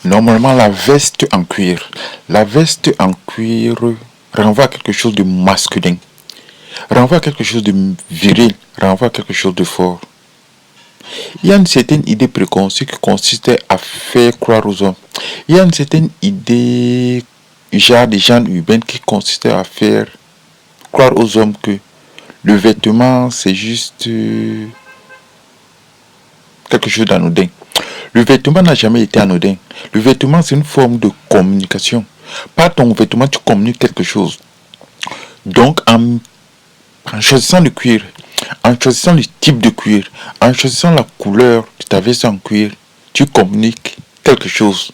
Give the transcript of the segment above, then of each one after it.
Normalement, la veste en cuir. La veste en cuir renvoie à quelque chose de masculin. Renvoie à quelque chose de viril. Renvoie à quelque chose de fort. Il y a une certaine idée préconçue qui consistait à faire croire aux hommes. Il y a une certaine idée, genre des gens urbains, qui consistait à faire croire aux hommes que le vêtement, c'est juste quelque chose d'anodin. Le vêtement n'a jamais été anodin. Le vêtement, c'est une forme de communication. Par ton vêtement, tu communiques quelque chose. Donc, en choisissant le cuir, en choisissant le type de cuir, en choisissant la couleur de ta veste en cuir, tu communiques quelque chose.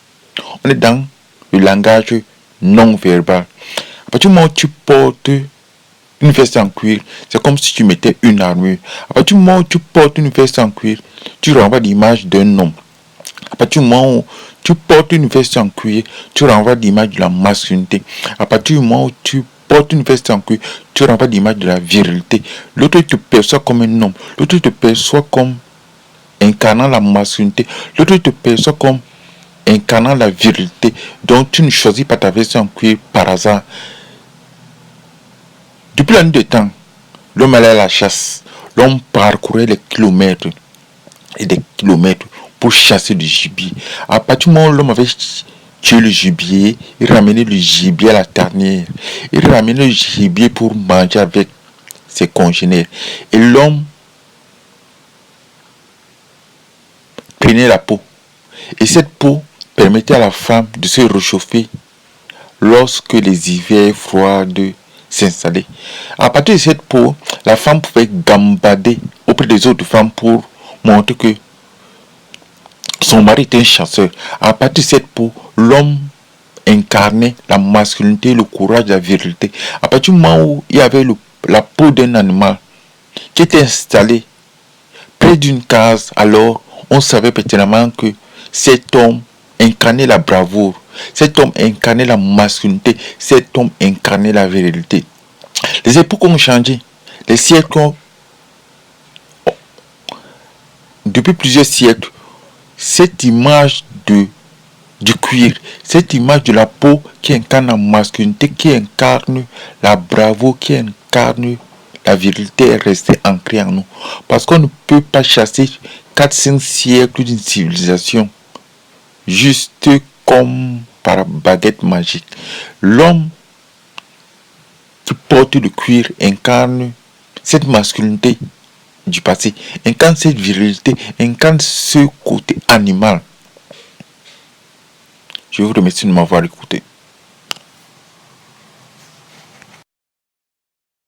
On est dans le langage non verbal. À partir du moment où tu portes une veste en cuir, c'est comme si tu mettais une armure. À partir du moment où tu portes une veste en cuir, tu renvoies l'image d'un homme. À partir du moment où tu portes une veste en cuir, tu renvoies l'image de la masculinité. À partir du moment où tu portes une veste en cuir, tu renvoies l'image de la virilité. L'autre te perçoit comme un homme. L'autre te perçoit comme incarnant la masculinité. L'autre te perçoit comme incarnant la virilité. Donc tu ne choisis pas ta veste en cuir par hasard. Depuis la nuit des temps, l'homme allait à la chasse. L'homme parcourait les kilomètres et des kilomètres pour chasser du gibier. À partir du moment où l'homme avait tué le gibier, il ramenait le gibier à la tanière. Il ramenait le gibier pour manger avec ses congénères. Et l'homme prenait la peau. Et cette peau permettait à la femme de se réchauffer lorsque les hivers froids s'installaient. À partir de cette peau, la femme pouvait gambader auprès des autres femmes pour montrer que son mari était un chasseur. À partir de cette peau, l'homme incarnait la masculinité, le courage, la virilité. À partir du moment où il y avait la peau d'un animal qui était installée près d'une case, alors on savait pertinemment que cet homme incarnait la bravoure, cet homme incarnait la masculinité, cet homme incarnait la virilité. Les époques ont changé, les siècles ont... Depuis plusieurs siècles, cette image du cuir, cette image de la peau qui incarne la masculinité, qui incarne la bravoure, qui incarne la virilité est restée ancrée en nous. Parce qu'on ne peut pas chasser 4-5 siècles d'une civilisation juste comme par baguette magique. L'homme qui porte le cuir incarne cette masculinité du passé, incarne cette virilité, incarne ce côté animal. Je vous remercie de m'avoir écouté.